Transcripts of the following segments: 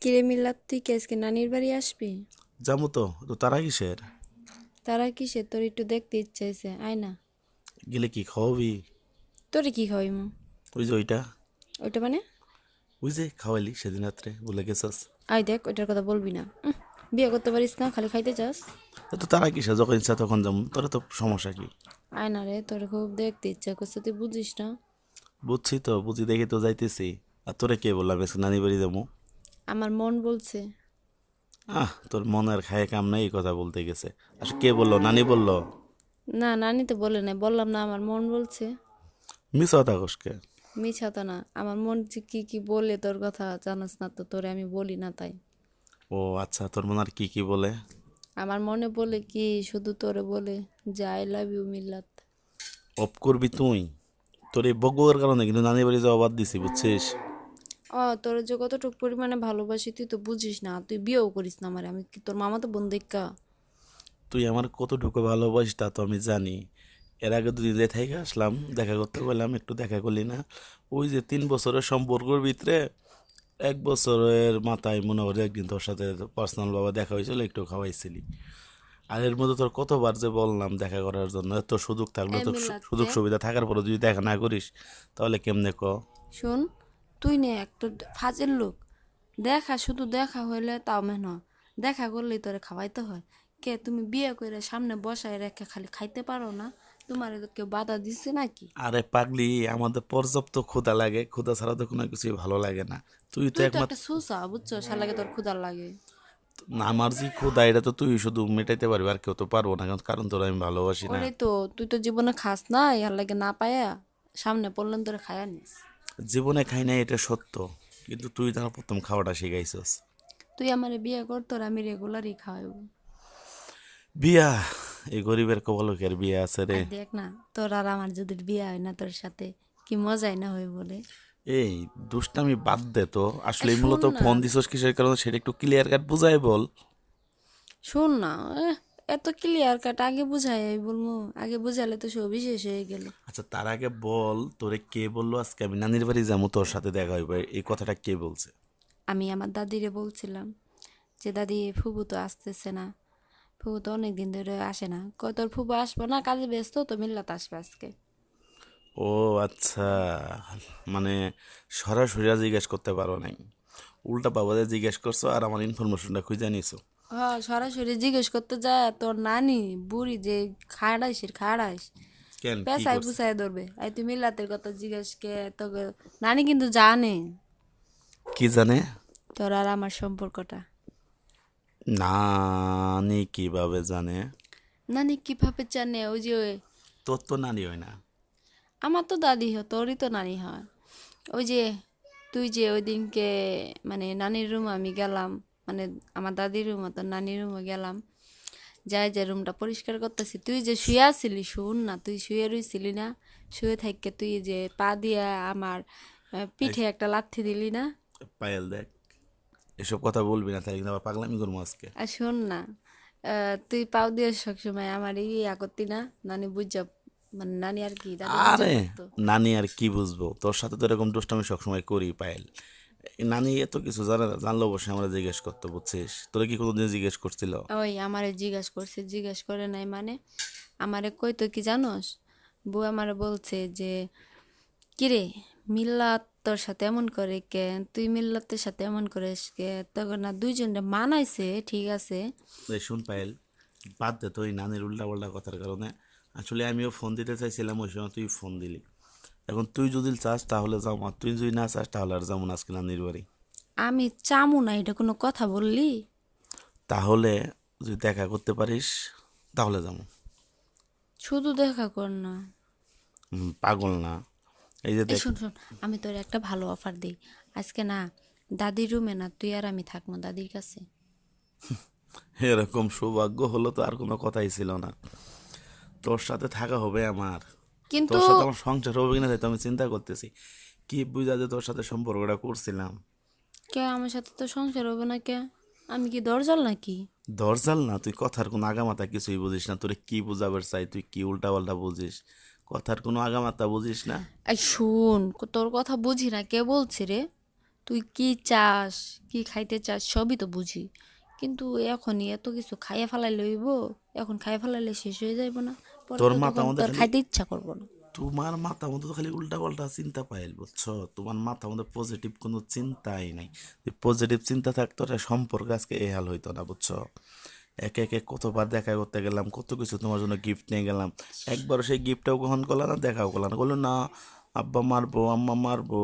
কিরে মিল্লাত, তুই কি আজকে নানির বাড়ি আসবি? যাবো তো তো তারা কিসের? তারা কিসে? তোর একটু দেখতে ইচ্ছে হয়েছে, আয় না। গেলে কি খাওয়াবি? তোরে কি খাওয়াইমু? ওই যে ওইটা, ওইটা মানে? ওই যে খাওয়াইলি সেদিন রাত্রে, বলে গেছস। আয় দেখ, ওইটার কথা বলবি না। বিয়ে করতে পারিস না, খালি খাইতে চাস। তো তারা কিসের, যখন ইচ্ছা তখন যাবো, তোরা তো সমস্যা কি? আয় না রে, তোরে খুব দেখতে ইচ্ছা করছে, তুই বুঝিস না। বুঝছি তো, বুঝি দেখে তো যাইতেছি। আর তোরে কে বললাম আজকে নানি বাড়ি যাবো? আমার মন বলছে। তোর মনের খায় কাম নাই এই কথা বলতে গেছে। আসলে কে বললো, নানি বললো? না, নানি তো বলে নাই, বললাম না আমার মন বলছে। মিস কথা কসকে? মিছা তো না, আমার মন যে কি কি বলে তোর কথা জানাস না তো, তোরে আমি বলি না তাই। ও আচ্ছা, তোর মন আর কি কি বলে? আমার মনে বলে কি, শুধু তোরে বলে যে আই লাভ ইউ মিল্লাত। অপ করবি তুই? তোর এই বকবকের কারণে কিন্তু নানি বাড়ি যাওয়া বাদ দিছি, বুঝছিস? তোর যে কতটুকু পরিমাণে ভালোবাসি তুই তো বুঝিস না, তুই বিয়েও করিস না আমারে, আমি কি তোর মামা তো বোন দেখা? তুই আমার কতটুকু ভালোবাসিস তা তো আমি জানি। এর আগে দুদিন যে থেকে আসলাম, দেখা করতে বললাম, একটু দেখা করলি না। ওই যে 3 বছরের সম্পর্কের ভিতরে 1 বছরের মাথায় মনে হয় একদিন তোর সাথে পার্সোনাল বাবা দেখা হয়েছিল, একটু খাওয়াইছিলি। আর এর মধ্যে তোর কতবার যে বললাম দেখা করার জন্য, এত সুযোগ থাকলে এ তো সুযোগ মিল্লাতে, সুবিধা থাকার পরে যদি দেখা না করিস, তাহলে কেমনে ক? শোন, তুই নে একটা ফাজের লোক। দেখা শুধু দেখা হইলে তাও মেন, দেখা করলেই তোরে খাওয়াইতে হয়। কে তুমি বিয়ে করে সামনে বসায় রেখে খালি খাইতে পারো না? তোমার কেউ বাধা দিচ্ছে নাকি? আরে পাগলি, আমাদের পর্যাপ্ত ক্ষুধা লাগে, ক্ষুধা ছাড়া তো কোনো কিছুই ভালো লাগে না। তুই তো তুই তো একটা একমাত্র। সুসা, বুঝছো, শালাকে তোর ক্ষুধার লাগে। আমার যে ক্ষুধা, এটা তো তুই শুধু মেটাইতে পারবি, আর কেউ তো পারবো না, কারণ কারণ তোর আমি ভালোবাসি না। ওরে তো, তুই তো জীবনে খাস না, ইয়ার লাগে না পায়া সামনে পড়লেন তোরে খায়া নিস। জীবনে খাই নাই এটা সত্য, কিন্তু তুই তার প্রথম খাওয়াটা শিখাইছস। তুই আমারে বিয়ে কর, তোর আমি রেগুলারই খাওয়াবো। বিয়া? এই গরিবের কপালকের বিয়ে আছে রে? আর দেখ না, তোর আর আমার যদি বিয়ে হয় না তোর সাথে, কি মজাই না হয় বলে। এই দুষ্টামি বাদ দে তো। আসলে শোন মূলত না, ফোন দিছস কিসের কারণে, সেটা একটু ক্লিয়ার কাট বুঝাই বল। শোন না, এত ক্লিয়ার কাট আগে বুঝাই বলবো? আগে বুঝালে তো সবই শেষ হয়ে গেল। আচ্ছা, তার আগে বল, তোরে কে বললো আজকে আমি নানির বাড়ি যাবো, তোর সাথে দেখা হইবে, এই কথাটা কে বলছে? আমি আমার দাদিরে বলছিলাম যে দাদি, ফুবু তো আসতেছে না, ফুবু তো অনেক দিন ধরে আসে না। কয় তোর ফুবু আসবো না, কাজে ব্যস্ত, তো মিল্লাত আসবে আজকে। ও আচ্ছা, মানে সরাসরি আর জিজ্ঞেস করতে পারো নাই, উল্টা বাবাদের জিজ্ঞেস করছো আর আমার ইনফরমেশনটা খুঁজে নিছো। হ্যাঁ, সরাসরি জিজ্ঞেস করতে যায় তোর নানি বুড়ি যে খাড়াইছিস খাড়াইস, কেন, কি পেশায় করছে? পুষায় ধরবে। এই তুই মিল্লাতের কথা জিজ্ঞেস কে তোকে? নানি কিন্তু জানে কি জানে? তোর আর আমার সম্পর্কটা। নানি কিভাবে জানে? নানি কিভাবে জানে? ওই যে তোর তো নানি হয় না। আমার তো দাদি হয়, তোরই তো নানি হয়। ওই যে তুই যে ওই দিনকে মানে নানির রুমে আমি গেলাম, মানে আমার দাদির রুমে তোর নানির রুমে গেলাম, যাই যে রুমটা পরিষ্কার করতেছি, তুই যে শুয়ে আছিলি, শুন না, তুই শুয়ে রইছিলি না? শুয়ে থাকতে তুই যে পা দিয়া আমার এই পিঠে একটা লাথি দিলি না? পায়েল দেখ, এসব কথা বলবি না, তাই কিন্তু আবার পাগলামি করবো আজকে। আর শোন না, তুই পাও দিয়ে সবসময় আমার ইয়া করতি না? নানি বুঝা, মানে নানি আর কি দাদি বুঝা আরে পড়তো। নানি আর কি বুঝবো, তোর সাথে তো এরকম দুষ্টামি সবসময় করি পায়েল। এই নানি এত কিছু জানে না, জানলে অবশ্যই আমরা জিজ্ঞেস করতো, বুঝছিস? তোরা কি কোনোদিন জিজ্ঞেস করছিল? ওই আমারে জিজ্ঞাস করছে, জিজ্ঞাস করে নাই মানে? আমারে কই তো কি জানোস, বউ আমারে বলছে যে কিরে, মিল্লাত তোর সাথে এমন করে কেন, তুই মিল্লাতের সাথে এমন করিস কে? তখন না দুইজনে মানাইছে, ঠিক আছে। এই শুন পায়েল, বাদ দে তো এই নানির উল্টা পাল্টা কথার কারণে। আসলে আমিও ফোন দিতে চাইছিলাম, ওই সময় তুই ফোন দিলি। এখন তুই যদি চাস তাহলে যাও, আর তুই যদি না চাস তাহলে আর যাবো না আজকে নানির বাড়ি। আমি চামু না, এটা কোনো কথা বললি? তাহলে যদি দেখা করতে পারিস তাহলে যাবো। শুধু দেখা কর না। পাগল না? এই যে এই দেখ, শোন শোন, আমি তোর একটা ভালো অফার দিই। আজকে না, দাদির রুমে না, তুই আর আমি থাকবো দাদির কাছে। এরকম সৌভাগ্য হলো তো আর কোনো কথাই ছিল না। তোর সাথে থাকা হবে আমার, কিন্তু তোর সাথে আমার সংসার হবে কিনা তাই তো আমি চিন্তা করতেছি। কি বুঝা যে তোর সাথে সম্পর্কটা করছিলাম। কে আমার সাথে তো সংসার হবে না কে? আমি কি দরজাল নাকি? দরজাল না, তুই কথার কোনো আগামাথা কিছুই বুঝিস না, তোরে কি বুঝাবার চাই, তুই কি উল্টা পাল্টা বুঝিস, কথার কোনো আগামাথা বুঝিস না। এই শোন, তোর কথা বুঝি না কে বলছি রে? তুই কি চাস, কি খাইতে চাস সবই তো বুঝি, কিন্তু এখনই এত কিছু খাইয়া ফেলাইলে হইব? এখন খাইয়া ফেলাইলে শেষ হয়ে যাইব না? পরে তোর তো মাথা তখন মধ্যে তোর খালি খাইতে ইচ্ছা করবো না। তোমার মাথা মধ্যে তো খালি উল্টা পাল্টা চিন্তা পাইল, বুঝছো? তোমার মাথা মধ্যে পজিটিভ কোনো চিন্তাই নাই। পজিটিভ চিন্তা থাকতো রে, সম্পর্ক আজকে এই হাল হইতো না, বুঝছো? একে একে কতবার দেখা করতে গেলাম, কত কিছু তোমার জন্য গিফট নিয়ে গেলাম, একবারও সেই গিফটটাও গ্রহণ করলা না, দেখাও করলা না, বললো না আব্বা মারবো, আম্মা মারবো।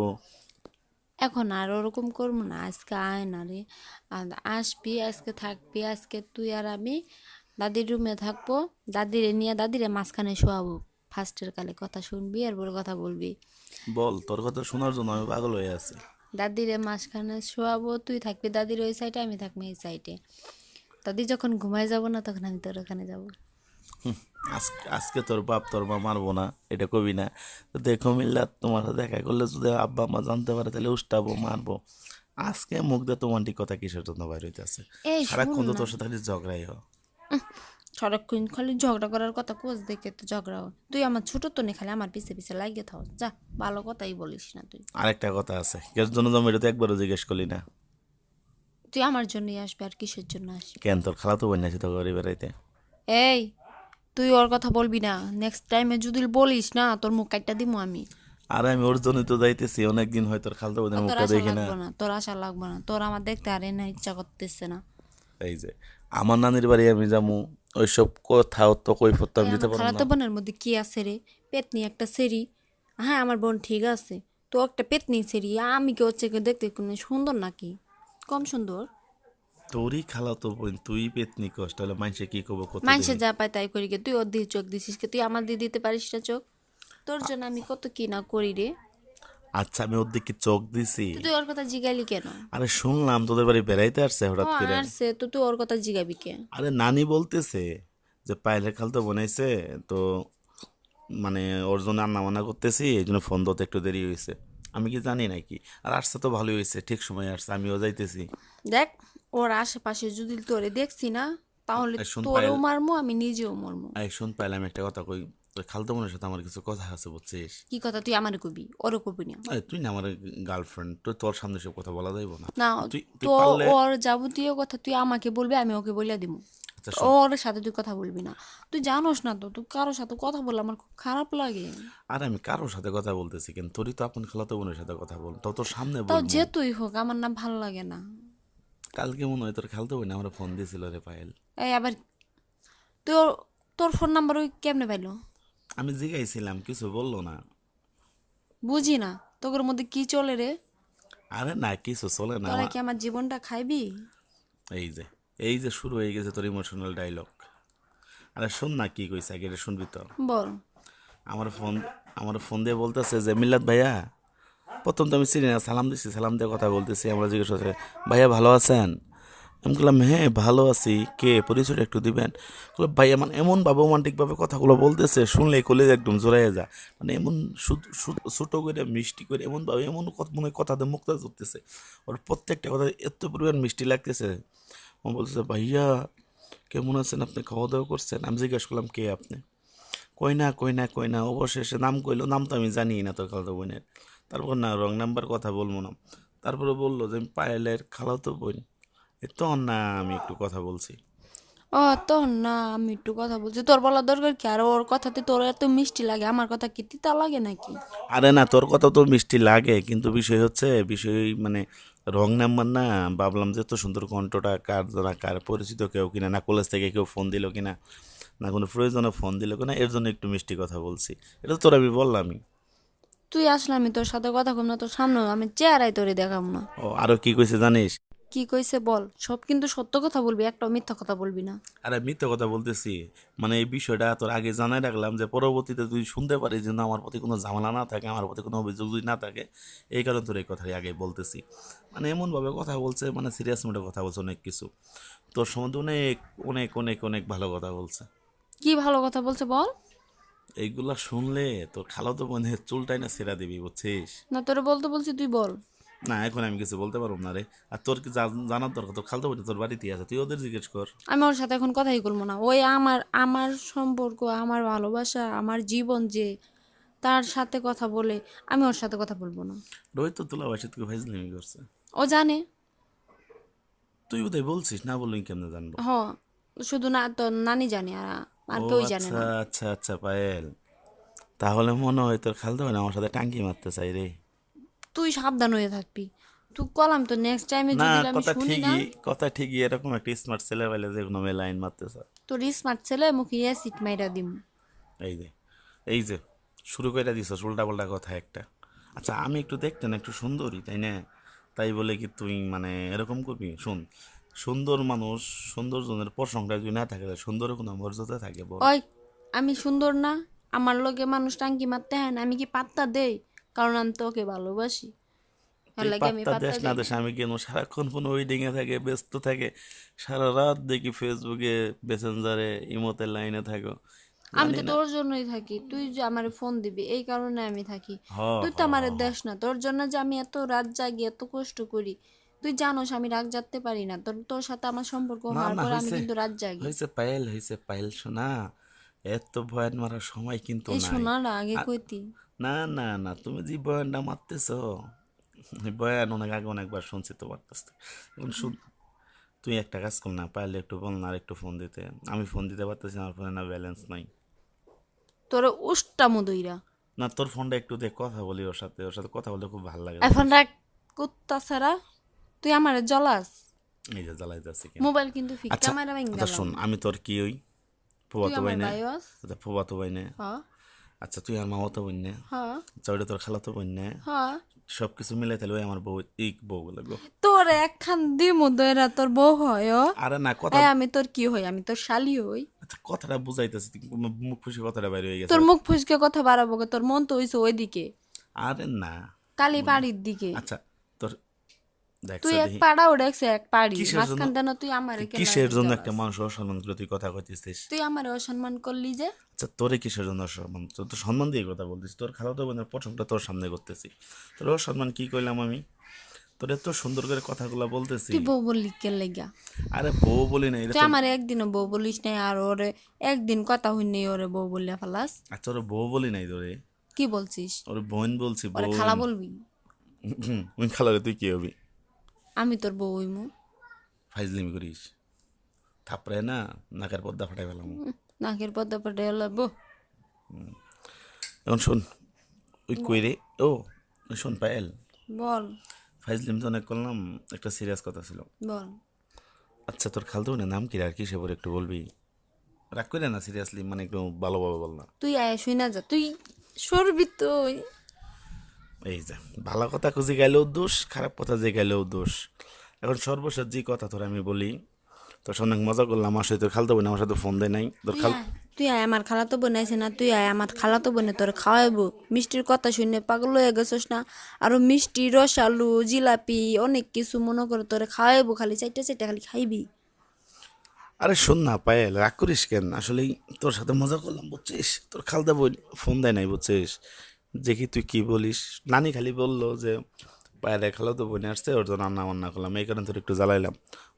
এখন আর ওরকম করবো না, আজকে আয় না রে। আর আসবি, আজকে থাকবি, আজকে তুই আর আমি দাদির রুমে থাকবো। দাদিরে নিয়ে দাদিরে মাঝখানে শোয়াবো। ফার্স্টের কালে কথা শুনবি আর বড় কথা বলবি। বল, তোর কথা শোনার জন্য আমি পাগল হয়ে আছি। দাদিরে মাঝখানে শোয়াবো, তুই থাকবি দাদির ওই সাইডে, আমি থাকবো এই সাইডে। দাদি যখন ঘুমায় যাব না, তখন আমি তোর ওখানে যাবো। আজকে আজকে তোর বাপ তোর মা মারবো না, এটা কবি না। তো দেখো মিল্লা, তোমার সাথে দেখা করলে যদি আব্বা মা জানতে পারে তাহলে উষ্টাবো, মারবো। আজকে মুখ দিয়ে তোমার কথা কিসের জন্য বাইর হইতেছে? এই শোন সারাক্ষণ তো না, তোর সাথে খালি ঝগড়াই হয়। সারাক্ষণ খালি ঝগড়া করার কথা কোচ দেখে তো ঝগড়া হয়। তুই আমার ছোট তো নেই, খালি আমার পিছে পিছে লাগিয়ে থাও যা। ভালো কথাই বলিস না তুই। আরেকটা কথা আছে, এর জন্য জমি এটা তো একবারও জিজ্ঞেস করলি না। তুই আমার জন্যই আসবি, আর কিসের জন্য আসবি? কেন, তোর খালা তো বোন আছে তো ঘরে বেড়াইতে? এই, তুই ওর কথা বলবি না। নেক্সট টাইমে যদি বলিস না, তোর মুখ কাটটা দিমু আমি। আর আমি ওর জন্য তো যাইতেছি, অনেকদিন হয় তোর খালতো বোনের তোর মুখটা আশা দেখি না। লাগবে না, তোর আশা লাগবে না, তোর আমার দেখতে আর না ইচ্ছা করতেছে না। এই যে আমার নানির বাড়ি আমি যাবো, ওইসব কথা তো কৈফত তো এই আমি দিতে আমার পারবো না। খালাতো বোনের মধ্যে কি আছে রে? পেতনি একটা সেরি। হ্যাঁ, আমার বোন ঠিক আছে, তো একটা পেতনি সেরি। আমি কি হচ্ছে কি দেখতে কোনো সুন্দর নাকি? কম সুন্দর? তোরই খালা তো বোন, তুই পেতনি কষ্ট হলে মানুষে কি করবো কত মানুষে দিনই। যা পায় তাই করি গে, তুই ওর দিয়ে চোখ দিছিস কে? তুই আমার দিয়ে দিতে পারিস না চোখ? তোর জন্য আমি কত কি না করি রে। আচ্ছা, আমি ওর দিকে চোখ দিছি? তুই ওর কথা জিগাইলি কেন? আরে শুনলাম তোদের বাড়ি বেড়াইতে আসছে ও হঠাৎ করে। আসছে তো তুই ওর কথা জিগাবি কে? আরে নানি বলতেছে যে পায়েলের খালতো বোনাইছে, তো মানে ওর জন্য রান্না বান্না করতেছি, এই জন্য ফোন দিতে একটু দেরি হয়েছে। আমি কি জানি নাকি? আর আসছে তো ভালোই হয়েছে, ঠিক সময় আসছে, আমিও যাইতেছি। দেখ, ওর আশেপাশে যদি তোরে দেখছি না, তাহলে এই শোন পায়েল, তোরও মারমু, আমি নিজেও মরমু। এই শোন পায়েল, আমি একটা কথা কই। ওই খালতো বোনের সাথে আমার কিছু কথা আছে, বুঝছিস? কি কথা তুই আমারে কবি, ওরও কবি না? আরে তুই না আমার গার্লফ্রেন্ড, তো তোর সামনে সব কথা বলা যাইব না। না, তুই তুই তো পারলে। ওর যাবতীয় কথা তুই আমাকে বলবি, আমি ওকে বলে দিব। আচ্ছা শোন, ওর সাথে তুই কথা বলবি না। তুই জানোস না তো, তুই কারোর সাথে কথা বললে আমার খুব খারাপ লাগে। আর আমি কারোর সাথে কথা বলতেছি কেন? তোরই তো আপন খালাতো বোনের সাথে কথা বল, তো তোর সামনে তাও বলবো। যে তুই হোক, আমার না ভাল লাগে না। কালকে মনে হয় তোর খালতো বোন আমার ফোন দিয়েছিল রে পায়েল। এই আবার তোর তোর ফোন নাম্বার ওই কেমনে পাইলো? আমি জিগাইছিলাম, কিছু বললো না। বুঝি না তোর মধ্যে কি চলে রে। আরে না, কিছু চলে না তোরা আমার। কি আমার জীবনটা খাইবি? এই যে এই যে শুরু হয়ে গেছে তোর ইমোশনাল ডায়লগ। আরে শোন না কি কইছে, আগে এটা শুনবি তো। বল। আমার ফোন আমার ফোন দিয়ে বলতেছে যে মিল্লাত ভাইয়া। প্রথম তো আমি চিনি না, সালাম দিছি, সালাম দিয়ে কথা বলতেছি, আমরা জিজ্ঞেস করছে ভাইয়া ভালো আছেন? আমি বললাম হ্যাঁ ভালো আছি, কে, পরিচয়টা একটু দিবেন? বললো ভাইয়া, মানে এমনভাবে রোমান্টিকভাবে কথাগুলো বলতেছে, শুনলে কলেজ একদম জোড়াইয়া যায়। মানে এমন ছোট করে মিষ্টি করে এমনভাবে এমন মনে হয় কথাতে মুক্তা ধরতেছে। ওর প্রত্যেকটা কথা এত পরিমাণ মিষ্টি লাগতেছে। ও বলতেছে ভাইয়া কেমন আছেন আপনি, খাওয়া দাওয়া করছেন? আমি জিজ্ঞেস করলাম কে আপনি? কই না অবশেষে নাম কইলো, নাম তো আমি জানি না তোর খালাতো বোনের। তারপর না, রং নাম্বার কথা বলবো না। তারপরে বললো যে আমি পায়েলের খালাতো বোন। এ তো না, আমি একটু কথা বলছি। ও, তোর না আমি একটু কথা বলছি, তোর বলা দরকার কি? আর ওর কথাতে তোর এত মিষ্টি লাগে, আমার কথা কি তিতা লাগে নাকি? আরে না, তোর কথা তো মিষ্টি লাগে, কিন্তু বিষয় হচ্ছে, বিষয় মানে রং নাম্বার না। ভাবলাম যে এত সুন্দর কণ্ঠটা কার, না কার পরিচিত কেউ কিনা, না কলেজ থেকে কেউ ফোন দিল কিনা, না কোনো প্রয়োজনে ফোন দিল কিনা, এর জন্য একটু মিষ্টি কথা বলছি। এটা তো তোর আমি বললামই। তুই আসলে আমি তোর সাথে কথা কম না, তোর সামনে আমি চেহারাই তোরে দেখাম না। ও আরো কি কইছে জানিস? কি কইছে বল, সব কিন্তু সত্য কথা বলবি, একটাও মিথ্যা কথা বলবি না। আরে মিথ্যে কথা বলতেছি? মানে এই বিষয়টা তোর আগে জানাই রাখলাম, যে পরবর্তীতে তুই শুনতে পারিস যে না, আমার প্রতি কোনো ঝামেলা না থাকে, আমার প্রতি কোনো অভিযোগ যদি না থাকে। এই কারণে তোর এই কথাই আগে বলতেছি। মানে এমনভাবে কথা বলছে, মানে সিরিয়াস মোডে কথা বলছে, অনেক কিছু তোর সম্বন্ধে অনেক অনেক অনেক অনেক ভালো কথা বলছে। কি ভালো কথা বলছে বল? এইগুলা শুনলে তোর খালাতো বোনের চুলটাই না ছেঁড়া দিবি, বুঝছিস? না, তোরে বলতে বলছি, তুই বল। না, এখন আমি কিছু বলতে পারবো না রে। আর তোর কি জানার দরকার? তোর খালাতো বোন তোর বাড়িতেই আছে, তুই ওদের জিজ্ঞেস কর। আমি ওর সাথে এখন কথাই বলবো না। ওই আমার আমার সম্পর্ক, আমার ভালোবাসা, আমার জীবন যে, তার সাথে কথা বলে আমি ওর সাথে কথা বলবো না। রোহিত তো তুলা ভাই তোকে ফাইজলামি করছে। ও জানে। তুই বোধহয় বলছিস, না বললেই কেমনে জানবো? হ, শুধু না তোর নানি জানে, আর আর ও কেউই জানে আচ্ছা না। আচ্ছা আচ্ছা পায়েল, তাহলে মনে হয় তোর খালতো বোন আমার সাথে টাঙ্কি মারতে চাই রে। তুই সাবধান হয়ে থাকবি। তুই কলাম তো নেক্সট টাইমে না, যদি আমি কথা শুনি না। ঠিকই, কথা ঠিকই, এরকম একটা স্মার্ট ছেলে পেলে যে কোনো মেয়ে লাইন মারতেছে। তোর স্মার্ট ছেলে মুখে অ্যাসিড মাইরা দিম। এই যে, এই যে, শুরু করে দিছ উল্টা পাল্টা কথা একটা। আচ্ছা আমি একটু দেখতে না একটু সুন্দরী, তাই না? তাই বলে কি তুই মানে এরকম করবি? শুন, সুন্দর মানুষ, সুন্দর জনের প্রশংসা যদি না থাকে, তাহলে সুন্দর কোনো মর্যাদা থাকে বল? ওই, আমি সুন্দর না? আমার লগে মানুষ টাঙ্কি মারতে হয় না, আমি কি পাত্তা দেই? কারণ আমি তোকে ভালোবাসি, আর তুই লাগে আমি পাত্তা দেশ পাত্তা না দেই না। দেশ আমি কেন, সারাক্ষণ ফোন ওয়েডিংয়ে থাকে, ব্যস্ত থাকে, সারা রাত দেখি ফেসবুকে, মেসেঞ্জারে, ইমোতে লাইনে থাকো। আমি জানি তো না। তোর জন্যই থাকি, তুই যে আমারে ফোন দিবি এই কারণে আমি থাকি। হ তুই হ তো হ আমারে হ দেশ না, তোর জন্য যে আমি এত রাত জাগি এত কষ্ট করি। তুই জানোস আমি রাত জাগতে পারি না, তোর তোর সাথে আমার সম্পর্ক না হওয়ার না, পরে আমি হয়েছে, কিন্তু রাত জাগি। হয়েছে পায়েল, হয়েছে পায়েল শোনা, এত বয়ান মারার সময় কিন্তু এই নাই। শোনাটা আগে আর কইতি। না না না, তুমি যে বয়ানটা মারতেছ, এই বয়ান অনেক আগে অনেকবার শুনছি তোমার কাছ থেকে। এখন শুন, তুই একটা কাজ কর না, পারলে একটু বল না আর একটু ফোন দিতে। আমি ফোন দিতে পারতেছি না, আমার ফোনে না ব্যালেন্স নাই। তোরে উষ্টা মুদইরা। না, তোর ফোনটা একটু দে, কথা বলি ওর সাথে, ওর সাথে কথা বলতে খুব ভালো লাগে এখন জানিস। রাখ, কুত্তা ছাড়া। তুই আমারে জ্বলাস। এই যে জ্বালাইতেছি কেন? মোবাইল কিন্তু ফিক্কা আচ্ছা, মারা আচ্ছা গেলাম। শোন, আমি তোর কি ওই তুই ফুবাতো ভাই আমার না? ভাই হস। আচ্ছা ফুবাতো ভাই না? হ। আচ্ছা তুই আর মামাতো বোন না? হ। আচ্ছা ওইটা তোর খালাতো বোন না? হ। সব কিছু মিলে তাহলে ওই আমার বউ, এই বউ বলে গো। তোর একখান দিমু দইরা তোর বউ হয় ও? আরে না কথা, এই আমি তোর কি হই? আমি তোর শালি হই? আচ্ছা কথাটা বুঝাইতেছি, মুখ ফুসে কথাটা বাইরে হয়ে গেছে। তোর মুখ ফুসকে কথা বাড়াবো কে? তোর মন তো হইছে ওইদিকে, আরে না, কালী পাড়ির দিকে। আচ্ছা তোর দেখছো তুই এক দেখি, পাড়া উঠেছে এক পাড়ি কিসের জন্য, মাঝখান দেন, তুই আমারে তুই কেলা কিসের জন্য একটা জ্বালাস। মানুষ অসম্মান করে তুই কথা কইতেছিস? তুই আমারে অসম্মান করলি যে। আচ্ছা তোরে কিসের জন্য অসম্মান? তোর তো সম্মান দিয়ে কথা বলতিস, তোর খালাতো বোনের প্রথমটা তোর সামনে করতেছি, তোর অসম্মান কি কইলাম আমি? তোর এত সুন্দর করে কথাগুলো বলতেছি। তুই বউ বললি কে লেগা? আরে বউ বলি না, এটা তুই তোর, আমারে একদিনও বউ বলিস নাই, আর ওরে একদিন কথা হইনি ওরে বউ বললে ফেলাস। আচ্ছা ওরে বউ বলি নাই তোরে, কি বলছিস? ওরে বোন বলছি, ওরে বোন। খালা বলবি? ওই খালারে তুই কি হবি? আমি তোর বউ হইমু? ফাইজলিমি করিস, থাপড়ে না নাকের পর্দা ফাটাই ফেলাম। নাকের পদ্মা পটে বউ। এখন শোন, ওই কই রে, ও ওই শোন পায়েল, বল। ফাইজলিম তো অনেক করলাম, একটা সিরিয়াস কথা ছিল। বল। আচ্ছা তোর খালতো বোনের নাম কি রে, আর কি সে বলে একটু বলবি? রাগ করে না, সিরিয়াসলি মানে একটু ভালোভাবে বল না। তুই আয় শুই না যা, তুই সরবি তুই। এই যে, ভালো কথা খুঁজে গেলেও দোষ, খারাপ কথা যে গেলেও দোষ। এখন সর্বশেষ যে কথা তোর আমি বলি, তোর সঙ্গে অনেক মজা করলাম, আমার সাথে তোর খালতো বোন আমার সাথে ফোন দেয় নাই, তোর তুই খাল, আয়, তুই আয়, আমার খালাতো বোন আছে না, তুই আয় আমার খালাতো বোনে তোর খাওয়াইবো। মিষ্টির কথা শুনে পাগল হয়ে গেছিস না? আরো মিষ্টি, রসালু, জিলাপি, অনেক কিছু মনে করে তোরে খাওয়াইবো, খালি চারটা চারটা খালি খাইবি। আরে শোন না পায়েল, রাগ করিস কেন? আসলেই তোর সাথে মজা করলাম বুঝছিস, তোর খালদা বোন ফোন দেয় নাই বুঝছিস, দেখি তুই কি বলিস। নানি খালি বললো যে পায়ের খালাতো বোন আসছে, ওর জন্য রান্না বান্না করলাম, এই কারণে তোর একটু জ্বালাইলাম।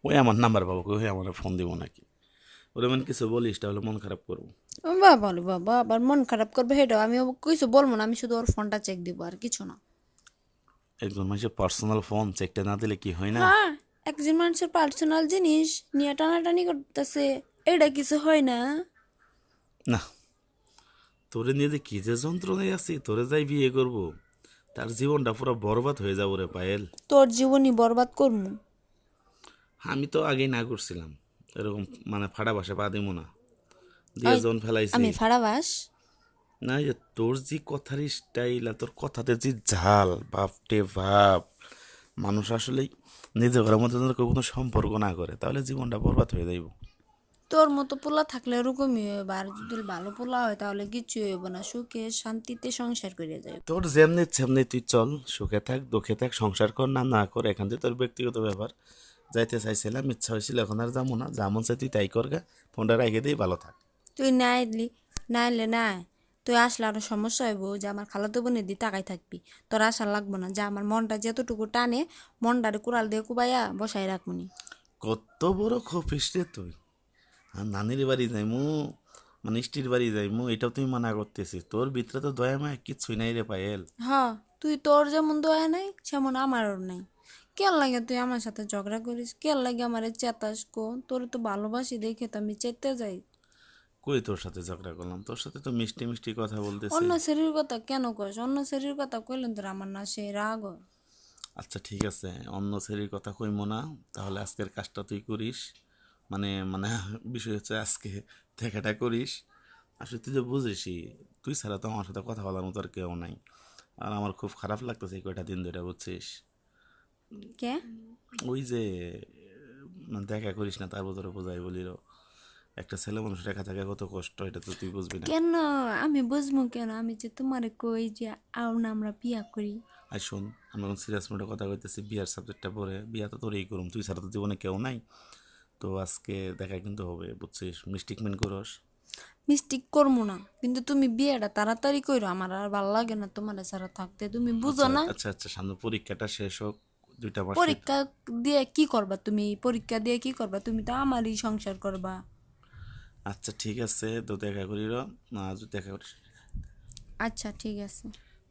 ওই আমার নাম্বার পাবো, ওই আমার ফোন দিব নাকি? ওরে মানে কিছু বলিস তাহলে মন খারাপ করবো। বাবা রে বাবা, আবার মন খারাপ করবে সেটাও আমি কিছু বলবো না, আমি শুধু ওর ফোনটা চেক দিব আর কিছু না। একজন মানুষের পার্সোনাল ফোন চেকটা না দিলে কি হয় না? হ্যাঁ, একজন মানুষের পার্সোনাল জিনিস নিয়ে টানাটানি করতেছে, এটা কিছু হয় না? না, তোরে নিয়ে যে কি যে যন্ত্রণায় আছি, তোরে যাই বিয়ে করবো, তার জীবনটা পুরো বরবাদ হয়ে যাবো রে পায়েল। তোর জীবনই বরবাদ করমু। আমি তো আগেই না করছিলাম, এরকম মানে ফাটা বাসা পা দিব না, দিয়ে ওই, যখন ফেলাইছি। আমি ফাড়াবাস? না, এই যে তোর যে কথার স্টাইল আর তোর কথাতে যে ঝাল, বাপটে বাপ, মানুষ আসলেই নিজে ঘরের মধ্যে যদি কেউ কোনো সম্পর্ক না করে তাহলে জীবনটা বরবাদ হয়ে যাইব। তোর মতো পোলা থাকলে এরকমই হইব, আর যদি ভালো পোলা হয় তাহলে কিচ্ছু হইব না, সুখে শান্তিতে সংসার করে যাবে। তোর যেমনি সেমনি তুই চল, সুখে থাক দুঃখে থাক, সংসার কর না না কর, এখান থেকে তোর ব্যক্তিগত ব্যাপার। যাইতে চাইছিলাম, ইচ্ছা হয়েছিল, এখন আর যাবো না, যেমন চাই তুই তাই করগা, ফোনটা রেখে দিই, ভালো থাক। তুই না আইলি, না আইলে না আয়। তুই আসলে আরো সমস্যা হইব, যে আমার খালাতো বোনের দিয়ে তাকাই থাকবি। তোর আশা লাগবো না, যে আমার মনটা যতটুকু টানে মনটারে কুড়াল দিয়ে কুবাইয়া বসাই রাখমনি। কত বড় খপিস রে তুই! আর নানির বাড়ি যাইমু, মানে স্ত্রীর বাড়ি যাইমু, এটাও তুই মানা করতেছিস? তোর ভিতরে তো দয়া মায়া কিচ্ছুই নাই রে পায়েল। হ, তুই তোর যেমন দয়া নাই সেমন আমারও নাই। কেন লাগে তুই আমার সাথে ঝগড়া করিস? কেন লাগে আমারে চেতাস কো? তোর তো ভালোবাসি দেখে তো আমি চেতে যাই। কই তোর সাথে ঝগড়া করলাম? তোর সাথে তো মিষ্টি মিষ্টি কথা বলতেছি। অন্য শরীর কথা কেন কস? অন্য শরীর কথা কইলেন তোর আমার না সে রাগ হয়। আচ্ছা ঠিক আছে, অন্য ছেলের কথা কইমো না। তাহলে আজকের কাজটা তুই করিস। মানে মানে বিষয় হচ্ছে আজকে দেখাটা করিস। আসলে তুই তো বুঝিসই, তুই ছাড়া তো আমার সাথে কথা বলার মতো আর কেউ নাই। আর আমার খুব খারাপ লাগতেছে এই কয়টা দিন ধরে, বুঝছিস? কে? ওই যে দেখা করিস না, তারপর তোরা বোঝাই বলিল, একটা ছেলে মানুষের একা থাকা কত কষ্ট, এটা তো তুই বুঝবি না। কেন? আমি বুঝবো কেন? আমি যে তোমারে কই যে আও না আমরা বিয়া করি। আর শোন, আমি এখন সিরিয়াস মোডে কথা কইতেছি, বিয়ার সাবজেক্টটা পরে বিয়া তো তোরই করুম, তুই ছাড়া তো জীবনে কেউ নাই। তো আজকে দেখা কিন্তু হবে, বুঝছিস? মিস্টিকমেন্ট করস। মিস্টেক করবো না, কিন্তু তুমি বিয়েটা তাড়াতাড়ি কইরো, আমার আর ভালো লাগে না তোমার ছাড়া থাকতে, তুমি বুঝো আচ্ছা না? আচ্ছা আচ্ছা, সামনে পরীক্ষাটা শেষ হোক, 2টা মাস পরীক্ষা দিয়ে কি করবা তুমি? পরীক্ষা দিয়ে কি করবা? তুমি তো আমারই সংসার করবা। আচ্ছা ঠিক আছে, তো দেখা করিল না, যদি দেখা করিস আচ্ছা ঠিক আছে।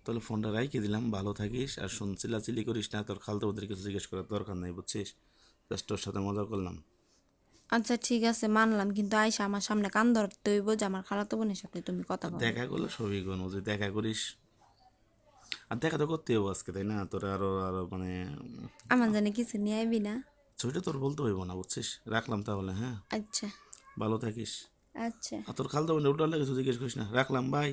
তাহলে ফোনটা রাইখে দিলাম। ভালো থাকিস, আর শোন, চিল্লাচিল্লি করিস না, তোর খালতো ওদের কিছু জিজ্ঞেস করার দরকার নাই, বুঝছিস? জাস্ট তোর সাথে মজা করলাম। আচ্ছা ঠিক আছে মানলাম, কিন্তু আয়সা আমার সামনে কান ধরতে হইব যে আমার খালাতো বোনের সাথে তুমি কথা তো বলো। দেখা করলে সবই কোনো, যদি দেখা করিস, আর দেখা তো করতে হবো আজকে, তাই না? তোর আরো আরো মানে আমার জানে কিছু নিয়ে আইবি না? ছবিটা তোর বলতে হইব না, বুঝছিস? রাখলাম তাহলে, হ্যাঁ? আচ্ছা। ভালো থাকিস। আচ্ছা। আর তোর খালতো বোন ওটা লাগে, কিছু জিজ্ঞেস করিস না, রাখলাম, বাই।